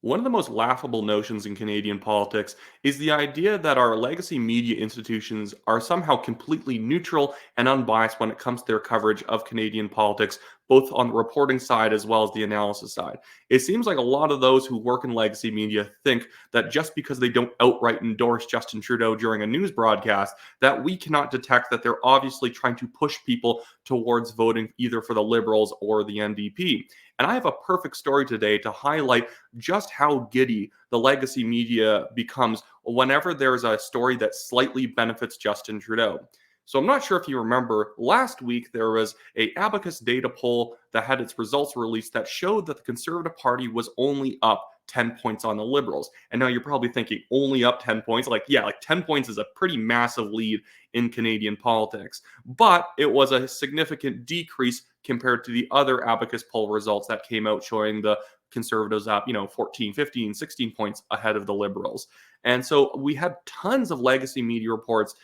One of the most laughable notions in Canadian politics is the idea that our legacy media institutions are somehow completely neutral and unbiased when it comes to their coverage of Canadian politics, both on the reporting side as well as the analysis side. It seems like a lot of those who work in legacy media think that just because they don't outright endorse Justin Trudeau during a news broadcast, that we cannot detect that they're obviously trying to push people towards voting either for the Liberals or the NDP. And I have a perfect story today to highlight just how giddy the legacy media becomes whenever there's a story that slightly benefits Justin Trudeau. So I'm not sure if you remember, last week there was a Abacus data poll that had its results released that showed that the Conservative Party was only up 10 points on the Liberals. And now you're probably thinking, only up 10 points? Like, yeah, like 10 points is a pretty massive lead in Canadian politics. But it was a significant decrease compared to the other Abacus poll results that came out showing the Conservatives up, 14, 15, 16 points ahead of the Liberals. And so we had tons of legacy media reports,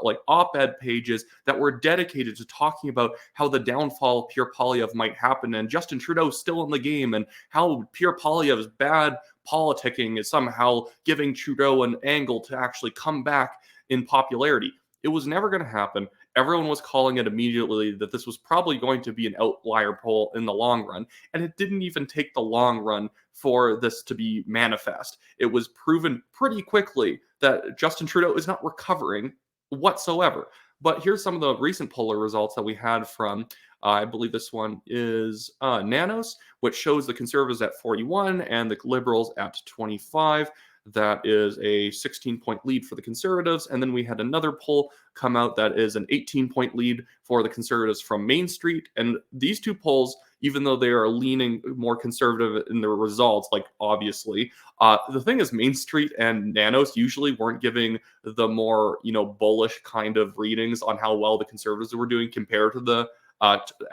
like op-ed pages that were dedicated to talking about how the downfall of Pierre Poilievre might happen and Justin Trudeau still in the game and how Pierre Poilievre's bad politicking is somehow giving Trudeau an angle to actually come back in popularity. It was never going to happen. Everyone was calling it immediately that this was probably going to be an outlier poll in the long run. And it didn't even take the long run for this to be manifest. It was proven pretty quickly that Justin Trudeau is not recovering whatsoever. But here's some of the recent poller results that we had from, I believe this one is Nanos, which shows the Conservatives at 41 and the Liberals at 25. That is a 16-point lead for the Conservatives. And then we had another poll come out that is an 18-point lead for the Conservatives from Main Street. And these two polls, even though they are leaning more conservative in their results, like obviously, the thing is Main Street and Nanos usually weren't giving the more, bullish kind of readings on how well the Conservatives were doing compared to the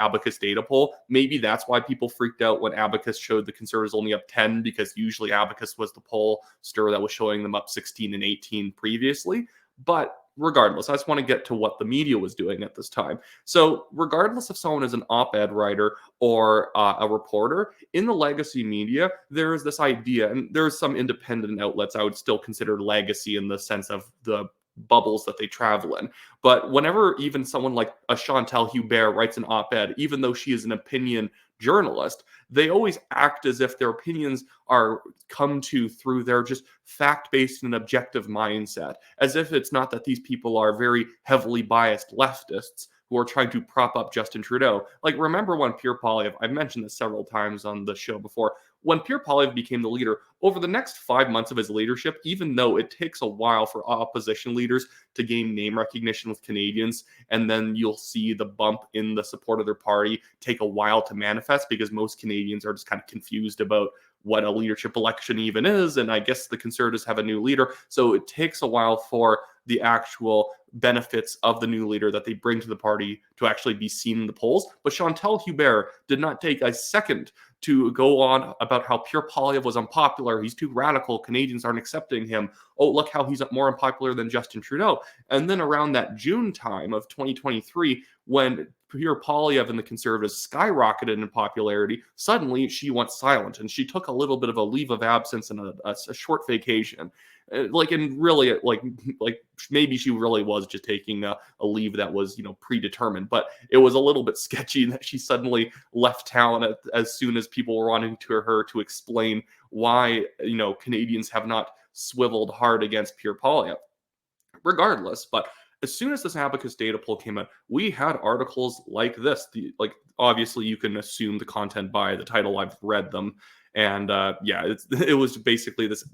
Abacus data poll. Maybe that's why people freaked out when Abacus showed the Conservatives only up 10, because usually Abacus was the pollster that was showing them up 16 and 18 previously. But regardless, I just want to get to what the media was doing at this time. So regardless if someone is an op-ed writer or a reporter, in the legacy media, there is this idea, and there's some independent outlets I would still consider legacy in the sense of the bubbles that they travel in. But whenever even someone like a Chantal Hubert writes an op-ed, even though she is an opinion journalist, they always act as if their opinions are come to through their just fact-based and objective mindset, as if it's not that these people are very heavily biased leftists who are trying to prop up Justin Trudeau. Like, remember when Pierre Poilievre, I've mentioned this several times on the show before, when Pierre Poilievre became the leader, over the next 5 months of his leadership, even though it takes a while for opposition leaders to gain name recognition with Canadians, and then you'll see the bump in the support of their party take a while to manifest because most Canadians are just kind of confused about what a leadership election even is. And I guess the Conservatives have a new leader. So it takes a while for the actual benefits of the new leader that they bring to the party to actually be seen in the polls. But Chantal Hubert did not take a second to go on about how Pierre Poilievre was unpopular. He's too radical. Canadians aren't accepting him. Oh, look how he's more unpopular than Justin Trudeau. And then around that June time of 2023, when Pierre Poilievre and the Conservatives skyrocketed in popularity, suddenly she went silent and she took a little bit of a leave of absence and a short vacation. And really, maybe she really was just taking a leave that was, predetermined. But it was a little bit sketchy that she suddenly left town as soon as people were wanting to her to explain why, Canadians have not swiveled hard against Pierre Poilievre. Regardless, but as soon as this Abacus data poll came out, we had articles like this. Obviously, you can assume the content by the title. I've read them, and it was basically this,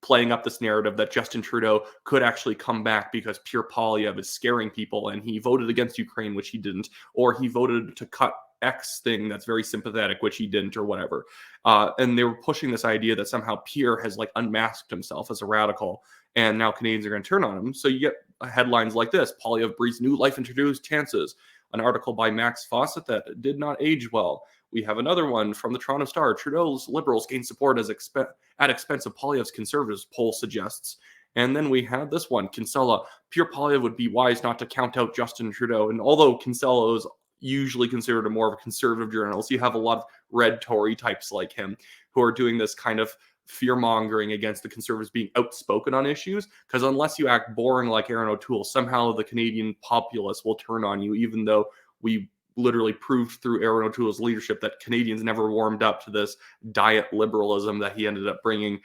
playing up this narrative that Justin Trudeau could actually come back because Pierre Poilievre is scaring people, and he voted against Ukraine, which he didn't, or he voted to cut X thing that's very sympathetic, which he didn't, or whatever. And they were pushing this idea that somehow Pierre has unmasked himself as a radical, and now Canadians are going to turn on him. So you get headlines like this: Poilievre breathes new life into Trudeau's chances. An article by Max Fawcett that did not age well. We have another one from the Toronto Star: Trudeau's Liberals gain support at expense of Poilievre's Conservatives, poll suggests. And then we had this one, Kinsella: Pierre Poilievre would be wise not to count out Justin Trudeau. And although Kinsella is usually considered more of a conservative journalist, you have a lot of red Tory types like him who are doing this kind of fear mongering against the Conservatives being outspoken on issues. Because unless you act boring like Aaron O'Toole, somehow the Canadian populace will turn on you, even though we literally proved through Aaron O'Toole's leadership that Canadians never warmed up to this diet liberalism that he ended up bringing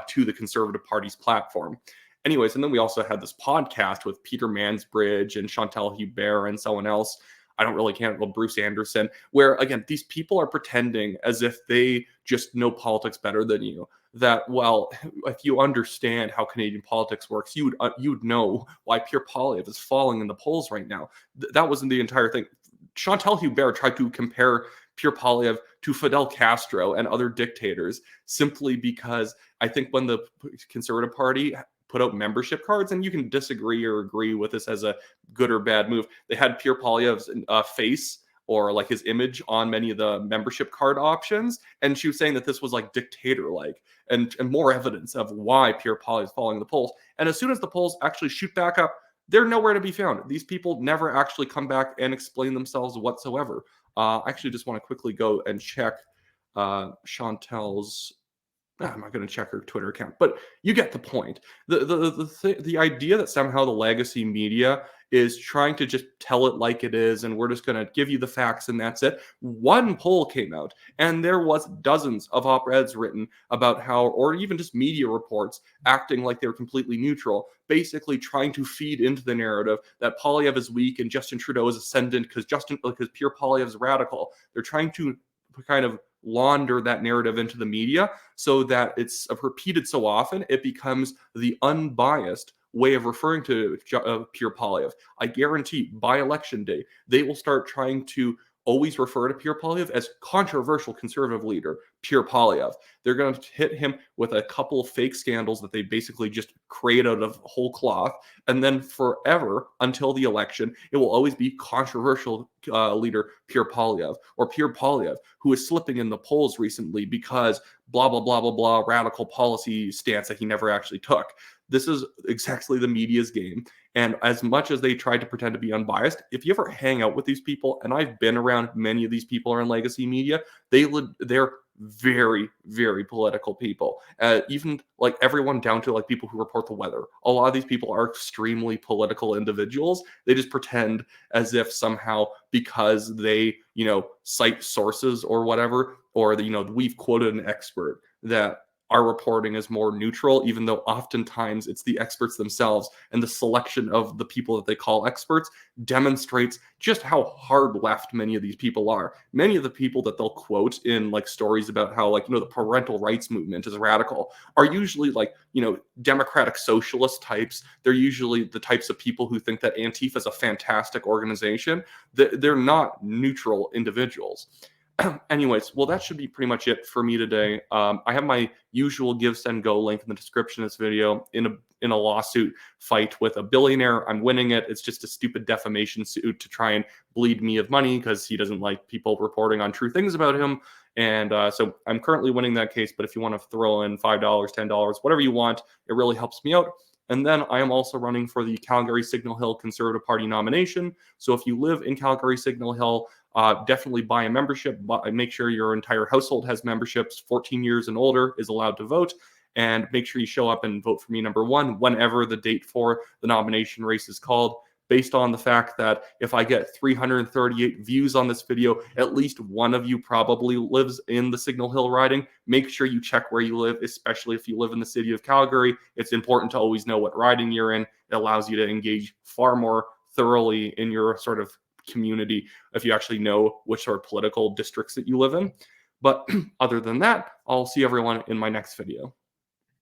to the Conservative Party's platform. Anyways, and then we also had this podcast with Peter Mansbridge and Chantal Hubert and someone else. I don't really count, well, Bruce Anderson, where again, these people are pretending as if they just know politics better than you. That, well, if you understand how Canadian politics works, you'd know why Pierre Poilievre is falling in the polls right now. That wasn't the entire thing. Chantal Hubert tried to compare Pierre Poilievre to Fidel Castro and other dictators simply because I think when the Conservative Party put out membership cards, and you can disagree or agree with this as a good or bad move, they had Pierre Poilievre's face or like his image on many of the membership card options, and she was saying that this was like dictator-like, and more evidence of why Pierre Poilievre is falling in the polls. And as soon as the polls actually shoot back up, they're nowhere to be found. These people never actually come back and explain themselves whatsoever. I actually just want to quickly go and check Chantal's. I'm not going to check her Twitter account, but you get the point. The idea that somehow the legacy media is trying to just tell it like it is, and we're just going to give you the facts and that's it. One poll came out, and there was dozens of op-eds written about how, or even just media reports acting like they were completely neutral, basically trying to feed into the narrative that Poilievre is weak and Justin Trudeau is ascendant because Pierre Poilievre is radical. They're trying to kind of launder that narrative into the media so that it's repeated so often it becomes the unbiased way of referring to Pierre Poilievre. I guarantee by election day they will start trying to always refer to Pierre Poilievre as controversial Conservative leader Pierre Poilievre. They're going to hit him with a couple of fake scandals that they basically just create out of whole cloth, and then forever until the election it will always be controversial leader Pierre Poilievre, or Pierre Poilievre, who is slipping in the polls recently because blah blah blah blah blah radical policy stance that he never actually took. This is exactly the media's game. And as much as they try to pretend to be unbiased, if you ever hang out with these people, and I've been around many of these people in legacy media, they're very, very political people. Even like everyone down to like people who report the weather. A lot of these people are extremely political individuals. They just pretend as if somehow because they, cite sources or whatever, or we've quoted an expert, that our reporting is more neutral, even though oftentimes it's the experts themselves, and the selection of the people that they call experts demonstrates just how hard left many of these people are. Many of the people that they'll quote in like stories about how the parental rights movement is radical are usually like, democratic socialist types. They're usually the types of people who think that Antifa is a fantastic organization. They're not neutral individuals. Anyways, well, that should be pretty much it for me today. I have my usual give, send, go link in the description of this video. In a lawsuit fight with a billionaire, I'm winning it. It's just a stupid defamation suit to try and bleed me of money because he doesn't like people reporting on true things about him. And so I'm currently winning that case. But if you want to throw in $5, $10, whatever you want, it really helps me out. And then I am also running for the Calgary Signal Hill Conservative Party nomination. So if you live in Calgary Signal Hill, definitely buy a membership. Make sure your entire household has memberships. 14 years and older is allowed to vote. And make sure you show up and vote for me, number one, whenever the date for the nomination race is called. Based on the fact that if I get 338 views on this video, at least one of you probably lives in the Signal Hill riding. Make sure you check where you live, especially if you live in the city of Calgary. It's important to always know what riding you're in. It allows you to engage far more thoroughly in your sort of community if you actually know which sort of political districts that you live in. But other than that, I'll see everyone in my next video.